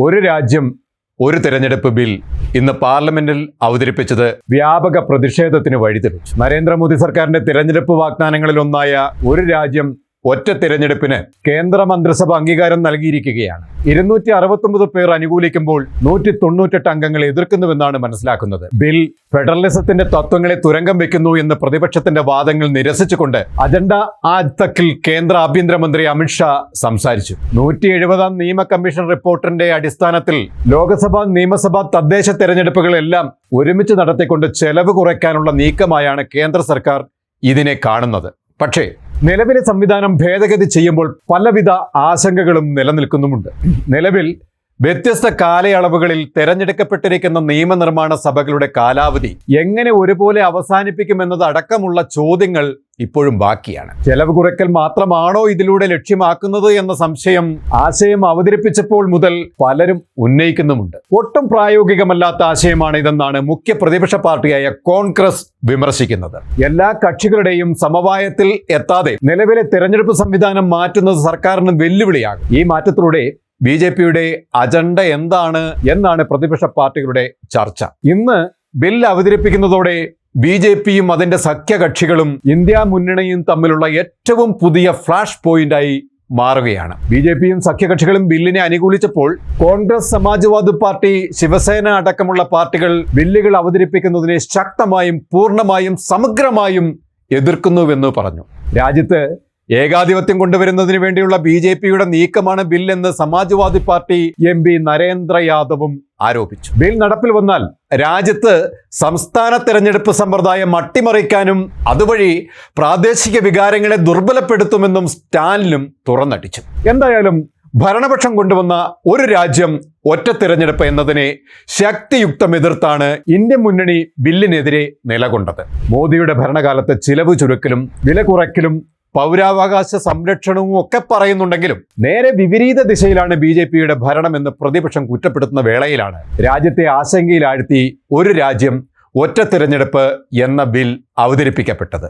ഒരു രാജ്യം ഒരു തിരഞ്ഞെടുപ്പ് ബിൽ ഇന്ന് പാർലമെന്റിൽ അവതരിപ്പിച്ചത് വ്യാപക പ്രതിഷേധത്തിന് വഴിതെളിച്ചു. നരേന്ദ്രമോദി സർക്കാരിന്റെ തിരഞ്ഞെടുപ്പ് വാഗ്ദാനങ്ങളിലൊന്നായ ഒരു രാജ്യം ഒറ്റ തിരഞ്ഞെടുപ്പിന് കേന്ദ്ര മന്ത്രിസഭ അംഗീകാരം നൽകിയിരിക്കുകയാണ്. 269 പേർ അനുകൂലിക്കുമ്പോൾ 198 അംഗങ്ങൾ എതിർക്കുന്നുവെന്നാണ് മനസ്സിലാക്കുന്നത്. ബിൽ ഫെഡറലിസത്തിന്റെ തത്വങ്ങളെ തുരങ്കം വെക്കുന്നു എന്ന് പ്രതിപക്ഷത്തിന്റെ വാദങ്ങൾ നിരസിച്ചുകൊണ്ട് അജണ്ട ആജ് തക്കിൽ കേന്ദ്ര ആഭ്യന്തരമന്ത്രി അമിത്ഷാ സംസാരിച്ചു. 170-ാം നിയമ കമ്മീഷൻ റിപ്പോർട്ടിന്റെ അടിസ്ഥാനത്തിൽ ലോക്സഭ, നിയമസഭ, തദ്ദേശ തെരഞ്ഞെടുപ്പുകളെല്ലാം ഒരുമിച്ച് നടത്തിക്കൊണ്ട് ചെലവ് കുറയ്ക്കാനുള്ള നീക്കമായാണ് കേന്ദ്ര സർക്കാർ ഇതിനെ കാണുന്നത്. പക്ഷേ നിലവിലെ സംവിധാനം ഭേദഗതി ചെയ്യുമ്പോൾ പലവിധ ആശങ്കകളും നിലനിൽക്കുന്നുമുണ്ട്. നിലവിൽ വ്യത്യസ്ത കാലയളവുകളിൽ തെരഞ്ഞെടുക്കപ്പെട്ടിരിക്കുന്ന നിയമനിർമ്മാണ സഭകളുടെ കാലാവധി എങ്ങനെ ഒരുപോലെ അവസാനിപ്പിക്കുമെന്നതടക്കമുള്ള ചോദ്യങ്ങൾ ഇപ്പോഴും ബാക്കിയാണ്. ചെലവ് കുറയ്ക്കൽ മാത്രമാണോ ഇതിലൂടെ ലക്ഷ്യമാക്കുന്നത് എന്ന ആശയം അവതരിപ്പിച്ചപ്പോൾ മുതൽ പലരും ഉന്നയിക്കുന്നുമുണ്ട്. ഒട്ടും പ്രായോഗികമല്ലാത്ത ആശയമാണ് ഇതെന്നാണ് മുഖ്യ പ്രതിപക്ഷ പാർട്ടിയായ കോൺഗ്രസ് വിമർശിക്കുന്നത്. എല്ലാ കക്ഷികളുടെയും സമവായത്തിൽ എത്താതെ നിലവിലെ തെരഞ്ഞെടുപ്പ് സംവിധാനം മാറ്റുന്നത് സർക്കാരിന് വെല്ലുവിളിയാകും. ഈ മാറ്റത്തിലൂടെ BJPയുടെ അജണ്ട എന്താണ് എന്നാണ് പ്രതിപക്ഷ പാർട്ടികളുടെ ചർച്ച. ഇന്ന് ബിൽ അവതരിപ്പിക്കുന്നതോടെ BJPയും അതിന്റെ സഖ്യകക്ഷികളും ഇന്ത്യ മുന്നണിയും തമ്മിലുള്ള ഏറ്റവും പുതിയ ഫ്ലാഷ് പോയിന്റായി മാറുകയാണ്. BJPയും സഖ്യകക്ഷികളും ബില്ലിനെ അനുകൂലിച്ചപ്പോൾ കോൺഗ്രസ്, സമാജ്വാദി പാർട്ടി, ശിവസേന അടക്കമുള്ള പാർട്ടികൾ ബില്ലുകൾ അവതരിപ്പിക്കുന്നതിനെ ശക്തമായും പൂർണ്ണമായും സമഗ്രമായും എതിർക്കുന്നുവെന്ന് പറഞ്ഞു. രാജ്യത്ത് ഏകാധിപത്യം കൊണ്ടുവരുന്നതിന് വേണ്ടിയുള്ള BJPയുടെ നീക്കമാണ് ബില്ലെന്ന് സമാജ്വാദി പാർട്ടി MP നരേന്ദ്ര യാദവും ആരോപിച്ചു. ബിൽ നടപ്പിൽ വന്നാൽ രാജ്യത്ത് സംസ്ഥാന തെരഞ്ഞെടുപ്പ് സമ്പ്രദായം അട്ടിമറിക്കാനും അതുവഴി പ്രാദേശിക വികാരങ്ങളെ ദുർബലപ്പെടുത്തുമെന്നും സ്റ്റാലിനും തുറന്നടിച്ചു. എന്തായാലും ഭരണപക്ഷം കൊണ്ടുവന്ന ഒരു രാജ്യം ഒറ്റ തിരഞ്ഞെടുപ്പ് എന്നതിനെ ശക്തിയുക്തം എതിർത്താണ് ഇന്ത്യൻ മുന്നണി ബില്ലിനെതിരെ നിലകൊണ്ടത്. മോദിയുടെ ഭരണകാലത്ത് ചിലവ് ചുരുക്കലും വില കുറയ്ക്കലും പൗരാവകാശ സംരക്ഷണവും ഒക്കെ പറയുന്നുണ്ടെങ്കിലും നേരെ വിപരീത ദിശയിലാണ് BJPയുടെ ഭരണമെന്ന് പ്രതിപക്ഷം കുറ്റപ്പെടുത്തുന്ന വേളയിലാണ് രാജ്യത്തെ ആശങ്കയിലാഴ്ത്തി ഒരു രാജ്യം ഒറ്റ തിരഞ്ഞെടുപ്പ് എന്ന ബിൽ അവതരിപ്പിക്കപ്പെട്ടത്.